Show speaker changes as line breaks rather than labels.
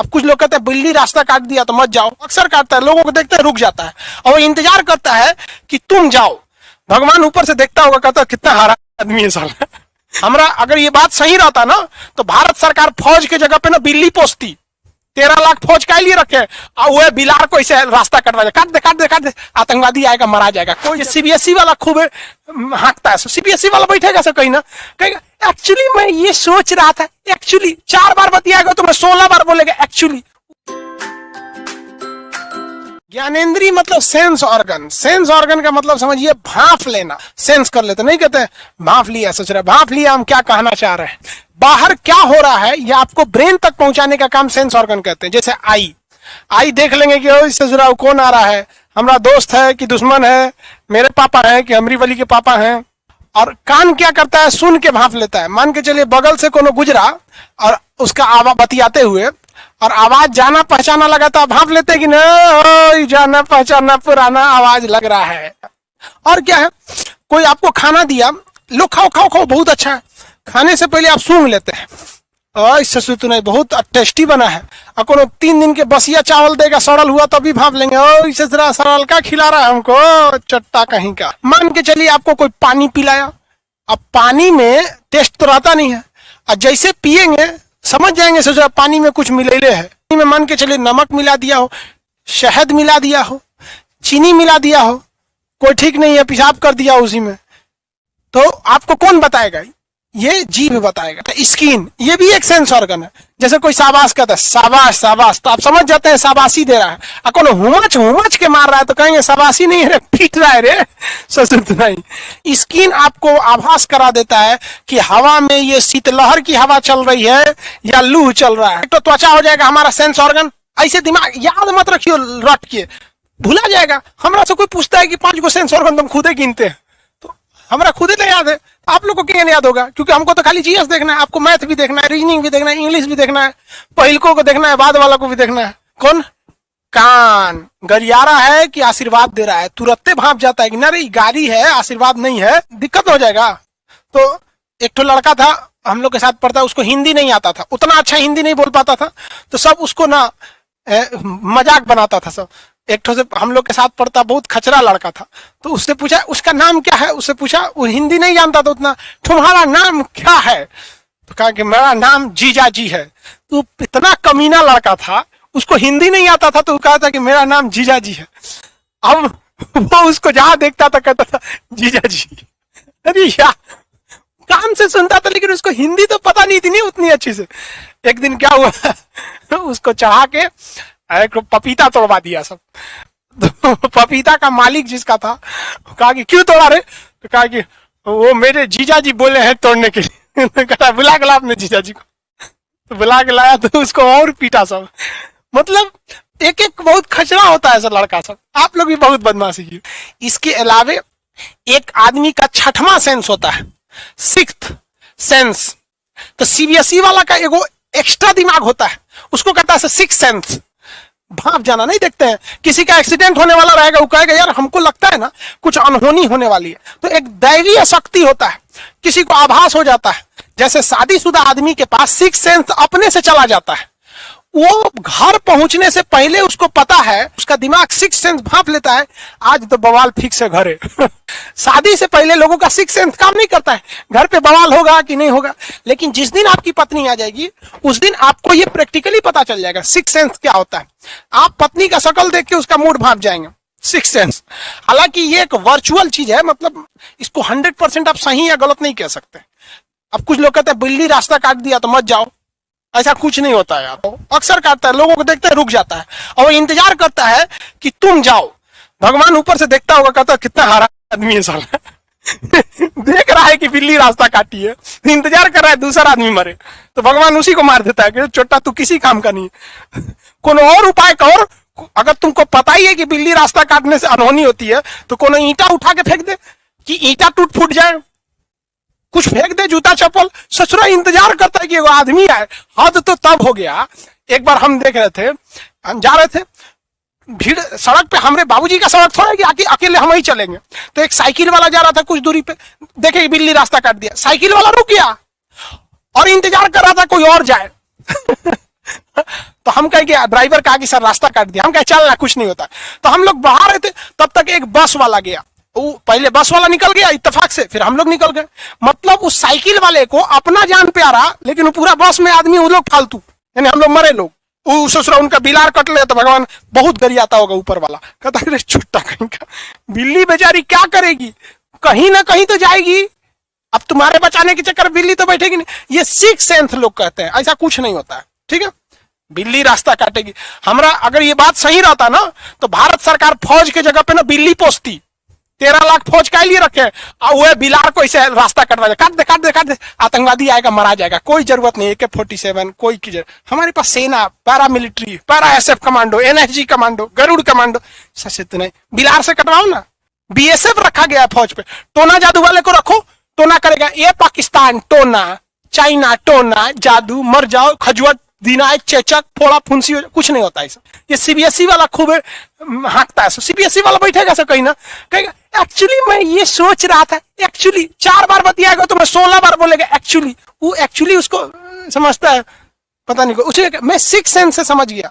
अब कुछ लोग कहते हैं बिल्ली रास्ता काट दिया तो मत जाओ, अक्सर काटता है, लोगों को देखते हैं रुक जाता है और वो इंतजार करता है कि तुम जाओ। भगवान ऊपर से देखता होगा, कहता कितना हारा आदमी है साला। हमरा अगर ये बात सही रहता ना तो भारत सरकार फौज के जगह पे ना बिल्ली पोसती। 13 लाख फौज का लिए रखे और वो बिलार को इसे रास्ता कटवा दे, काट दे, आतंकवादी आएगा मरा जाएगा। कोई सीबीएसई वाला खूब हाँकता है, सीबीएसई वाला बैठेगा सर कहीं ना कहेगा एक्चुअली मैं ये सोच रहा था, एक्चुअली 4 बार बतियाएगा तो मैं 16 बार बोलेगा एक्चुअली। ज्ञानेंद्रीय मतलब सेंस ऑर्गन, सेंस ऑर्गन का मतलब समझिए भांफ लेना, सेंस कर लेते, नहीं कहते भांफ लिया, सोच रहे भांफ लिया हम क्या कहना चाह रहे हैं, बाहर क्या हो रहा है ये आपको ब्रेन तक पहुंचाने का काम सेंस ऑर्गन कहते हैं। जैसे आई देख लेंगे कि इससे जुड़ा कौन आ रहा है, हमारा दोस्त है कि दुश्मन है, मेरे पापा है कि अमरी वली के पापा हैं। और कान क्या करता है, सुन के भांफ लेता है। मान के चलिए बगल से कोनो गुजरा और उसका आवाज बतियाते हुए और आवाज जाना पहचाना लगा तो भांप लेते कि ना जाना पहचाना पुराना आवाज लग रहा है। और क्या है, कोई आपको खाना दिया, लो खाओ खाओ खाओ बहुत अच्छा है, खाने से पहले आप सूंघ लेते हैं, इससे तो नहीं बहुत टेस्टी बना है। और कोनो 3 दिन के बसिया चावल देगा सड़ल हुआ तभी भांप लेंगे, इससे जरा सड़ल का खिला रहा है हमको, चट्टा कहीं का। मान के चलिए आपको कोई पानी पिलाया, अब पानी में टेस्ट तो रहता नहीं है, और जैसे पिएंगे समझ जाएंगे सोचा पानी में कुछ मिलेले है। पानी में मान के चलिए नमक मिला दिया हो, शहद मिला दिया हो, चीनी मिला दिया हो, कोई ठीक नहीं है पेशाब कर दिया उसी में, तो आपको कौन बताएगा, ये जीभ बताएगा। स्किन ये भी एक सेंस ऑर्गन है। जैसे कोई शाबाश कहता है शाबाश शाबाश, तो आप समझ जाते हैं शाबाशी दे रहा है। और कोनो हुमच के मार रहा है तो कहेंगे शाबाशी नहीं है, पीट रहा है रे, ससुर नहीं। स्किन आपको आभास करा देता है कि हवा में ये शीतलहर की हवा चल रही है या लू चल रहा है। तो त्वचा हो जाएगा हमारा सेंस ऑर्गन। ऐसे दिमाग याद मत रखियो, रट के भूला जाएगा। हमरा से कोई पूछता है कि 5 गो सेंस ऑर्गन तुम खुदे गिनते हैं, तो हमरा खुदे नहीं याद है, आप लोग को क्या याद होगा, क्योंकि हमको तो खाली जीएस देखना है, आपको मैथ भी देखना है, रीजनिंग भी देखना है, इंग्लिश भी देखना है, पहिलकों को देखना है, बाद वाला को भी देखना है। कौन कान गरियारा है कि आशीर्वाद दे रहा है, तुरंत भांप जाता है कि ना रे गाली है आशीर्वाद नहीं है, दिक्कत हो जाएगा। तो एक तो लड़का था हम लोग के साथ पढ़ता, उसको हिंदी नहीं आता था, उतना अच्छा हिंदी नहीं बोल पाता था, तो सब उसको ना मजाक बनाता था सब। एक तो से हम लोग के साथ पढ़ता, बहुत खचरा लड़का था, तो उससे पूछा उसका नाम क्या है, उससे पूछा, वो हिंदी नहीं जानता था उतना, तुम्हारा नाम क्या है, तो कहा कि मेरा नाम जीजा जी है। तो इतना कमीना लड़का था, उसको हिंदी नहीं आता था, तो कहा था कि मेरा नाम जीजा जी है। अब वो उसको जहां देखता था कहता था जीजा जी। अरे यार कान से सुनता था लेकिन उसको हिंदी तो पता नहीं थी नहीं उतनी अच्छी से। एक दिन क्या हुआ उसको चढ़ा के एक पपीता तोड़वा दिया सब। तो पपीता का मालिक जिसका था कहा कि क्यों तोड़ा रे, तो कहा कि वो मेरे जीजा जी बोले हैं तोड़ने के लिए। कहा बुला के ला अपने जीजा जी को, तो बुला के लाया तो उसको और पीटा सब। मतलब एक एक बहुत खचरा होता है सर लड़का सब, आप लोग भी बहुत बदमाशी की। इसके अलावे एक आदमी का 6वां सेंस होता है, 6th सेंस। तो सीबीएसई वाला का एगो एक्स्ट्रा दिमाग होता है, उसको कहता है 6th सेंस। भाप जाना नहीं देखते हैं, किसी का एक्सीडेंट होने वाला रहेगा, वो कहेगा यार हमको लगता है ना कुछ अनहोनी होने वाली है, तो एक दैवीय शक्ति होता है, किसी को आभास हो जाता है। जैसे शादीशुदा आदमी के पास 6th सेंस अपने से चला जाता है, वो घर पहुंचने से पहले उसको पता है, उसका दिमाग 6th सेंस भाप लेता है आज तो बवाल फिक्स है घर है। शादी से पहले लोगों का 6th सेंस काम नहीं करता है, घर पे बवाल होगा कि नहीं होगा। लेकिन जिस दिन आपकी पत्नी आ जाएगी उस दिन आपको ये प्रैक्टिकली पता चल जाएगा 6th सेंस क्या होता है। आप पत्नी का शक्ल देख के उसका मूड भाप जाएंगे, 6th सेंस। हालांकि ये एक वर्चुअल चीज है, मतलब इसको 100% आप सही या गलत नहीं कह सकते। अब कुछ लोग कहते हैं बिल्ली रास्ता काट दिया तो मत जाओ, ऐसा कुछ नहीं होता है यार, अक्सर काटता है, लोगों को देखते हैं रुक जाता है और वो इंतजार करता है कि तुम जाओ। भगवान ऊपर से देखता होगा, कहता कितना हारा आदमी है साला। देख रहा है कि बिल्ली रास्ता काटी है, इंतजार कर रहा है दूसरा आदमी मरे, तो भगवान उसी को मार देता है कि चोटा तू किसी काम का नहीं। कोनो और उपाय कर, अगर तुमको पता ही है कि बिल्ली रास्ता काटने से अनहोनी होती है तो कोनो ईंटा उठा के फेंक दे कि ईंटा टूट फूट जाए, कुछ फेंक दे, जूता चप्पल। ससुरा इंतजार करता है कि वो आदमी आए। हद तो तब हो गया, एक बार हम देख रहे थे, हम जा रहे थे भीड़ सड़क पे, हमारे बाबूजी का सड़क थोड़ा कि आके अकेले हम ही चलेंगे, तो एक साइकिल वाला जा रहा था कुछ दूरी पे, देखे बिल्ली रास्ता काट दिया, साइकिल वाला रुक गया और इंतजार कर रहा था कोई और जाए। तो हम कहे कि ड्राइवर कहा कि सर रास्ता काट दिया, हम कहे चलना कुछ नहीं होता। तो हम लोग बाहर रहे थे, तब तक एक बस वाला गया, वो पहले बस वाला निकल गया इत्तेफाक से, फिर हम लोग निकल गए। मतलब उस साइकिल वाले को अपना जान प्यारा, लेकिन वो पूरा बस में आदमी वो लोग फालतू, यानी हम लोग मरे लोग। वो ससुरा उनका बिलार कट ले तो भगवान बहुत गरियाता होगा ऊपर वाला, कहता है छुट्टा कहीं का, बिल्ली बेचारी क्या करेगी, कहीं ना कहीं तो जाएगी। अब तुम्हारे बचाने के चक्कर बिल्ली तो बैठेगी नहीं। ये सिक्स सेंस लोग कहते हैं, ऐसा कुछ नहीं होता है, ठीक है। बिल्ली रास्ता काटेगी, हमारा अगर ये बात सही रहता ना तो भारत सरकार फौज के जगह पे ना बिल्ली पोसती। 13 लाख फौज का लिए रखे और वो बिलार को इसे रास्ता कटवा दे, काट दे काट दे काट दे, आतंकवादी आएगा मरा जाएगा, कोई जरूरत नहीं। AK-47 कोई की जरूरत, हमारे पास सेना, paramilitary, para SF commando, NSG commando, Garud commando, सशक्त नहीं। बिलार से कटवाओ ना, BSF रखा गया है फौज पे। टोना जादू वाले को रखो, टोना करेगा। ये पाकिस्तान टोना, चाइना टोना, जादू, मर जाओ, खजुआ दिनाय, चेचक, फोड़ा फुंसी, कुछ नहीं होता ऐसा। ये CBSE वाला खूब हाँकता है, CBSE वाला बैठेगा सब कहीं ना कहेगा एक्चुअली मैं ये सोच रहा था, एक्चुअली 4 बार बतियाएगा तो मैं 16 बार बोलेगा एक्चुअली। वो एक्चुअली उसको समझता है, पता नहीं, उसे मैं 6 सेंस से समझ गया।